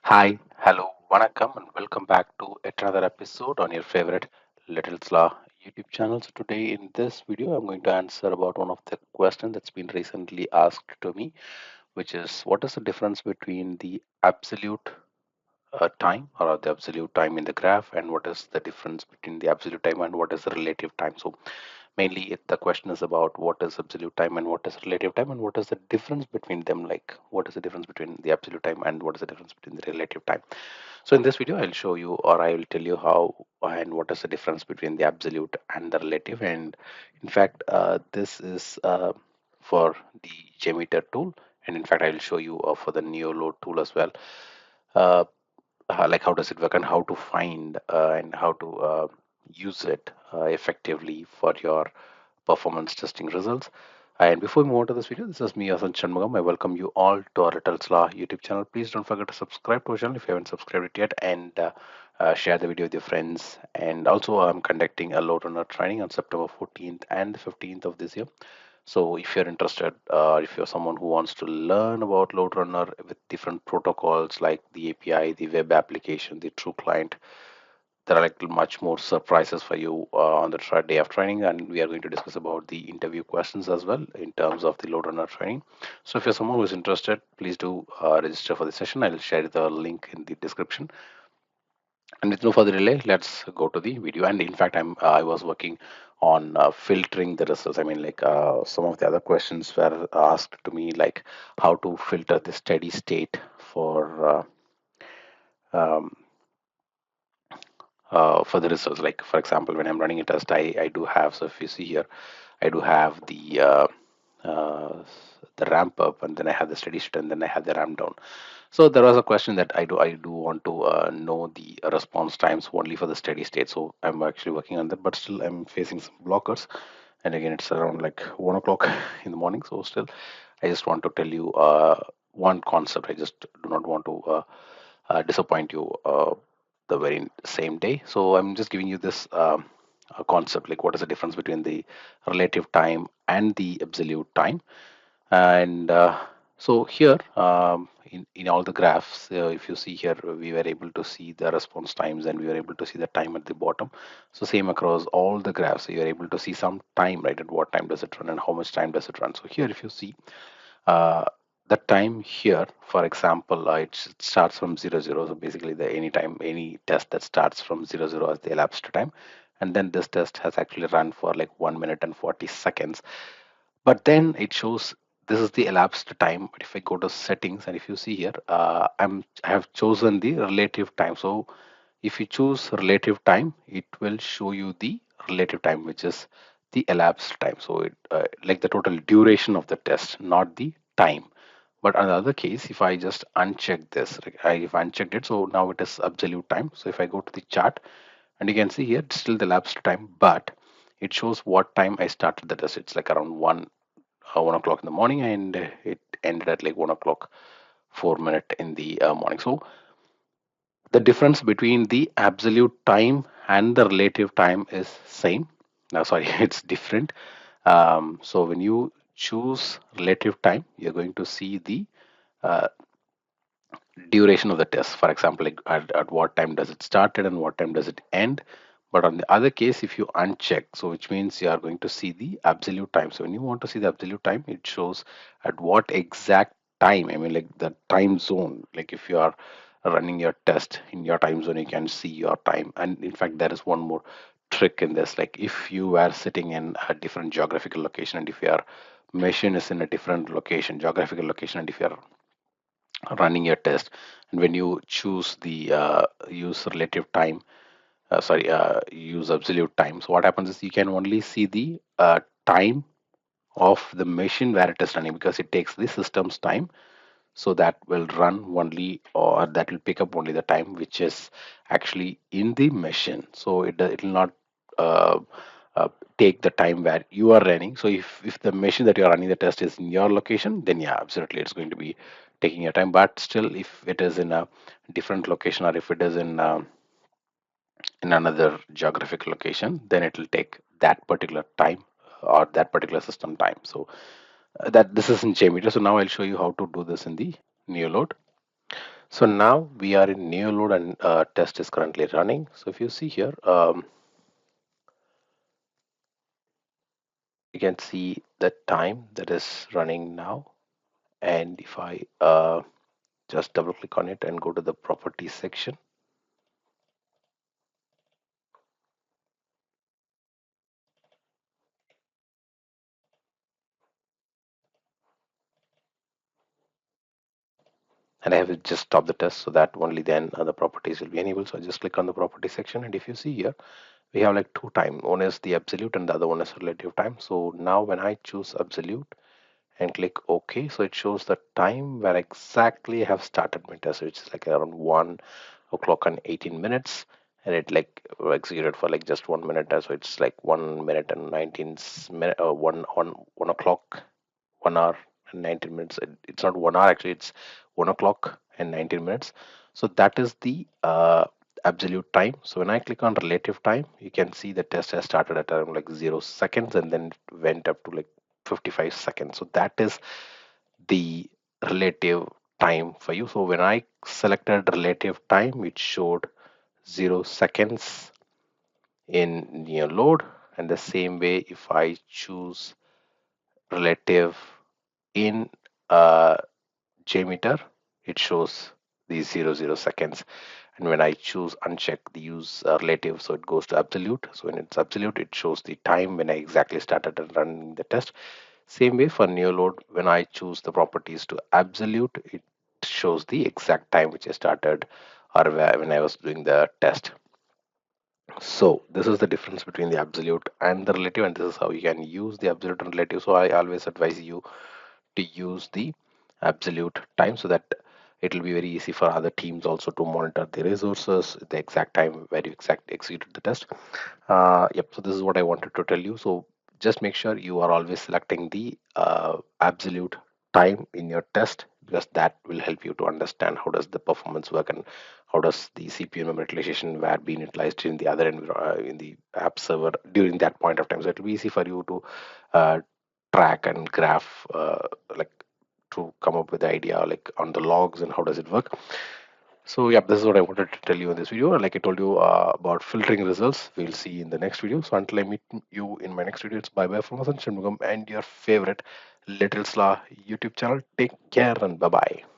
Hi, hello, vanakkam, and welcome back to yet another episode on your favorite Little Law YouTube channel. So today in this video, I'm going to answer about one of the questions that's been recently asked to me, which is what is the difference between the absolute time or the absolute time in the graph, and what is the difference between the absolute time and what is the relative time. So mainly the question is about what is absolute time and what is relative time, and what is the difference between them, like what is the difference between the absolute time and what is the difference between the relative time. So in this video I'll show you, or I will tell you how and what is the difference between the absolute and the relative. And in fact this is for the JMeter tool, and in fact I will show you for the neoload tool as well. uh, like how does it work and how to find and how to use it effectively for your performance testing results. And before we move on to this video, this is me, Asan Shanmugam. I welcome you all to our Riddles Law YouTube channel. Please don't forget to subscribe to our channel if you haven't subscribed it yet, and share the video with your friends. And also, I'm conducting a load runner training on September 14th and the 15th of this year. So if you're interested, if you're someone who wants to learn about load runner with different protocols like the API, the web application, the true client, there are like much more surprises for you on the day of training, and we are going to discuss about the interview questions as well in terms of the load runner training. So if you're someone who is interested, please do register for the session. I'll share the link in the description. And with no further delay, let's go to the video. And in fact, I was working on filtering the results. I mean, like some of the other questions were asked to me, like how to filter the steady state for the results. Like for example, when I'm running a test, I do have. So if you see here, I do have uh, the ramp up, and then I have the steady state, and then I have the ramp down. So there was a question that I do want to know the response times only for the steady state. So I'm actually working on that, but still I'm facing some blockers. And again, it's around like 1 o'clock in the morning. So still, I just want to tell you one concept. I just do not want to disappoint you the very same day. So I'm just giving you this concept, like what is the difference between the relative time and the absolute time. And so here, in all the graphs, if you see here, we were able to see the response times, and we were able to see the time at the bottom. So same across all the graphs, so you are able to see some time, right? At what time does it run and how much time does it run. So here, if you see uh, the time here, for example, it starts from 00. So basically, the any test that starts from 00 as the elapsed time, and then this test has actually run for like 1 minute and 40 seconds. But then it shows this is the elapsed time. But if I go to settings, and if you see here, I have chosen the relative time. So if you choose relative time, it will show you the relative time, which is the elapsed time. So it like the total duration of the test, not the time. But another case, if I just uncheck this, like if I unchecked it, so now it is absolute time. So if I go to the chart, and you can see here it's still the elapsed time, but it shows what time I started the test. It's like around 1 o'clock in the morning, and it ended at like 1 o'clock 4 minute in the morning. So the difference between the absolute time and the relative time is same. Now, sorry, it's different. So when you choose relative time, you're going to see the uh, duration of the test. For example, like at what time does it started and what time does it end. But on the other case, if you uncheck, so which means you are going to see the absolute time. So when you want to see the absolute time, it shows at what exact time. I mean, like the time zone. Like if you are running your test in your time zone, you can see your time. And in fact, there is one more trick in this. Like if you are sitting in a different geographical location, and if your machine is in a different location, geographical location, and if you are running your test, and when you choose the use relative time, use absolute time, so what happens is you can only see the time of the machine where it is running, because it takes the system's time. So that will run only, or that will pick up only the time which is actually in the machine. So it will not uh, uh, take the time where you are running. So if the machine that you are running the test is in your location, then yeah, absolutely it's going to be taking your time. But still, if it is in a different location, or if it is in another geographic location, then it will take that particular time or that particular system time. So that this is in JMeter. So now I'll show you how to do this in the new load. So now we are in new load and test is currently running. So if you see here, you can see the time that is running now. And if I just double click on it and go to the properties section, and I have just stopped the test so that only then the properties will be enabled. So I just click on the property section, and if you see here, we have like two time. One is the absolute and the other one is relative time. So now when I choose absolute and click OK, so it shows the time where exactly I have started my test, which is like around 1 o'clock and 18 minutes, and it like executed for like just 1 minute. So it's like 1 minute and 19 minute, one o'clock, 1 hour and 19 minutes. It's not 1 hour actually; it's 1 o'clock and 19 minutes. So that is the absolute time. So when I click on relative time, you can see the test has started at around like 0 seconds and then it went up to like 55 seconds. So that is the relative time for you. So when I selected relative time, it showed 0 seconds in near load, and the same way if I choose relative in JMeter, it shows these 0 seconds. And when I choose uncheck the use relative, so it goes to absolute. So when it's absolute, it shows the time when I exactly started and running the test. Same way for new load, when I choose the properties to absolute, it shows the exact time which I started or when I was doing the test. So this is the difference between the absolute and the relative, and this is how you can use the absolute and relative. So I always advise you to use the absolute time so that it will be very easy for other teams also to monitor the resources, the exact time where you exact executed the test. Yep, so this is what I wanted to tell you. So just make sure you are always selecting the absolute time in your test, because that will help you to understand how does the performance work and how does the CPU memory utilization were being utilized in the other in the app server during that point of time. So it will be easy for you to uh, track and graph like to come up with the idea like on the logs and how does it work. So yeah, this is what I wanted to tell you in this video. Like I told you about filtering results, we'll see in the next video. So until I meet you in my next video, it's bye bye from Hasan Shanmugam and your favorite Little Slaw YouTube channel. Take care and bye bye.